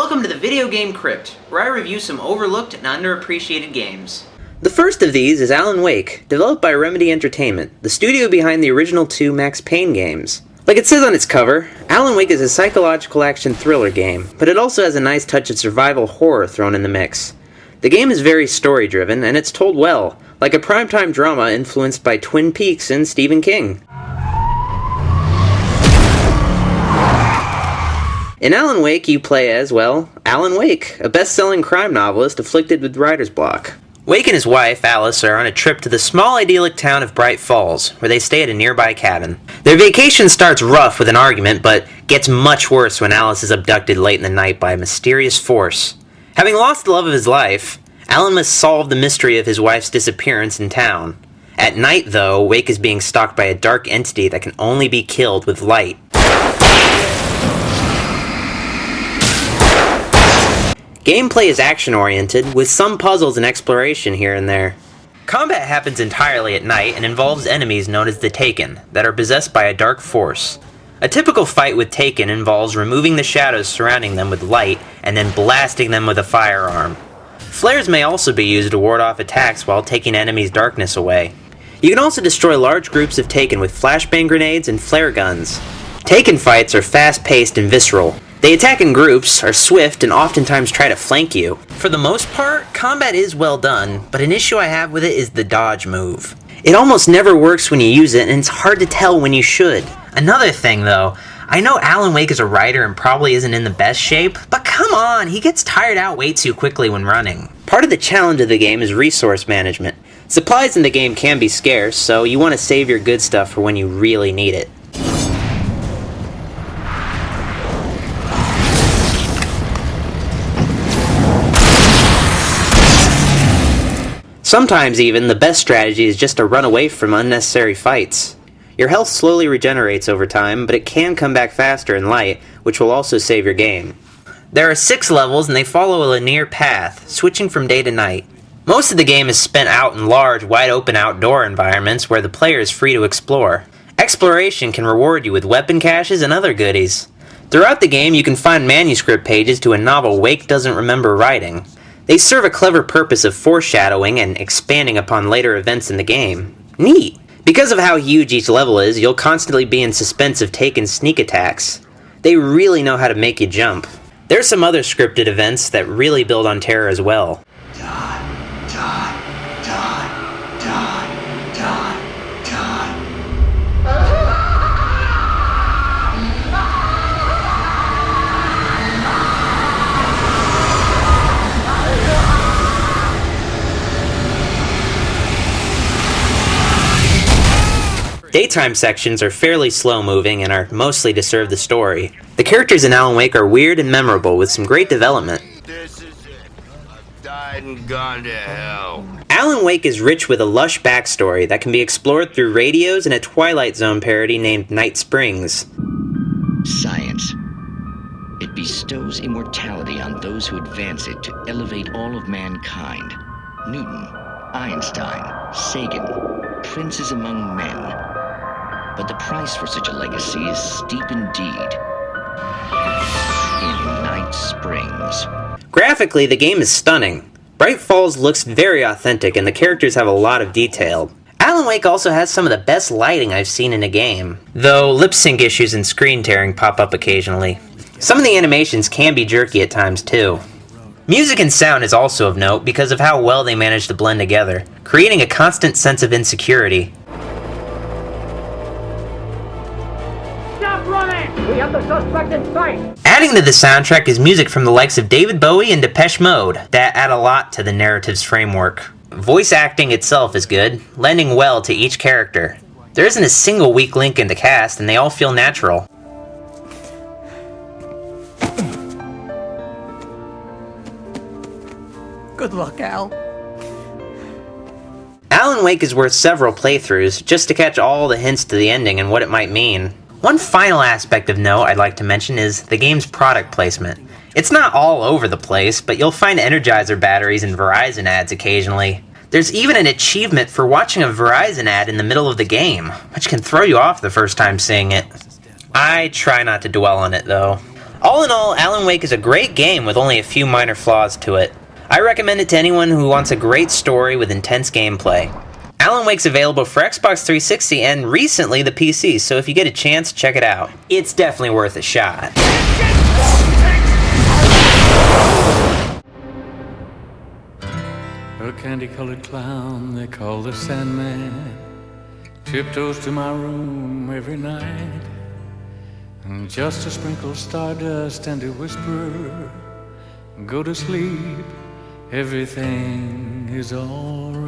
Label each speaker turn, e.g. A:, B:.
A: Welcome to the Video Game Crypt, where I review some overlooked and underappreciated games.
B: The first of these is Alan Wake, developed by Remedy Entertainment, the studio behind the original two Max Payne games. Like it says on its cover, Alan Wake is a psychological action thriller game, but it also has a nice touch of survival horror thrown in the mix. The game is very story-driven, and it's told well, like a primetime drama influenced by Twin Peaks and Stephen King. In Alan Wake, you play as, well, Alan Wake, a best-selling crime novelist afflicted with writer's block. Wake and his wife, Alice, are on a trip to the small idyllic town of Bright Falls, where they stay at a nearby cabin. Their vacation starts rough with an argument, but gets much worse when Alice is abducted late in the night by a mysterious force. Having lost the love of his life, Alan must solve the mystery of his wife's disappearance in town. At night, though, Wake is being stalked by a dark entity that can only be killed with light. Gameplay is action-oriented, with some puzzles and exploration here and there. Combat happens entirely at night and involves enemies known as the Taken, that are possessed by a dark force. A typical fight with Taken involves removing the shadows surrounding them with light and then blasting them with a firearm. Flares may also be used to ward off attacks while taking enemies' darkness away. You can also destroy large groups of Taken with flashbang grenades and flare guns. Taken fights are fast-paced and visceral. They attack in groups, are swift, and oftentimes try to flank you. For the most part, combat is well done, but an issue I have with it is the dodge move. It almost never works when you use it, and it's hard to tell when you should. Another thing, though, I know Alan Wake is a writer and probably isn't in the best shape, but come on, he gets tired out way too quickly when running. Part of the challenge of the game is resource management. Supplies in the game can be scarce, so you want to save your good stuff for when you really need it. Sometimes even, the best strategy is just to run away from unnecessary fights. Your health slowly regenerates over time, but it can come back faster in light, which will also save your game. There are 6 levels and they follow a linear path, switching from day to night. Most of the game is spent out in large, wide-open outdoor environments where the player is free to explore. Exploration can reward you with weapon caches and other goodies. Throughout the game you can find manuscript pages to a novel Wake doesn't remember writing. They serve a clever purpose of foreshadowing and expanding upon later events in the game. Neat! Because of how huge each level is, you'll constantly be in suspense of Taken sneak attacks. They really know how to make you jump. There are some other scripted events that really build on terror as well. Daytime sections are fairly slow-moving and are mostly to serve the story. The characters in Alan Wake are weird and memorable with some great development.
C: This is it. I've died and gone to hell.
B: Alan Wake is rich with a lush backstory that can be explored through radios and a Twilight Zone parody named Night Springs.
D: Science. It bestows immortality on those who advance it to elevate all of mankind. Newton, Einstein, Sagan, princes among men. But the price for such a legacy is steep indeed. In Night Springs.
B: Graphically, the game is stunning. Bright Falls looks very authentic and the characters have a lot of detail. Alan Wake also has some of the best lighting I've seen in a game, though lip sync issues and screen tearing pop up occasionally. Some of the animations can be jerky at times too. Music and sound is also of note because of how well they manage to blend together, creating a constant sense of insecurity.
E: We have the suspect in sight!
B: Adding to the soundtrack is music from the likes of David Bowie and Depeche Mode that add a lot to the narrative's framework. Voice acting itself is good, lending well to each character. There isn't a single weak link in the cast and they all feel natural.
E: Good luck, Al.
B: Alan Wake is worth several playthroughs just to catch all the hints to the ending and what it might mean. One final aspect of note I'd like to mention is the game's product placement. It's not all over the place, but you'll find Energizer batteries and Verizon ads occasionally. There's even an achievement for watching a Verizon ad in the middle of the game, which can throw you off the first time seeing it. I try not to dwell on it though. All in all, Alan Wake is a great game with only a few minor flaws to it. I recommend it to anyone who wants a great story with intense gameplay. Alan Wake's available for Xbox 360 and recently the PC, so if you get a chance, check it out. It's definitely worth a shot.
F: A candy-colored clown they call the Sandman tiptoes to my room every night, and just to sprinkle stardust and to whisper, go to sleep, everything is alright.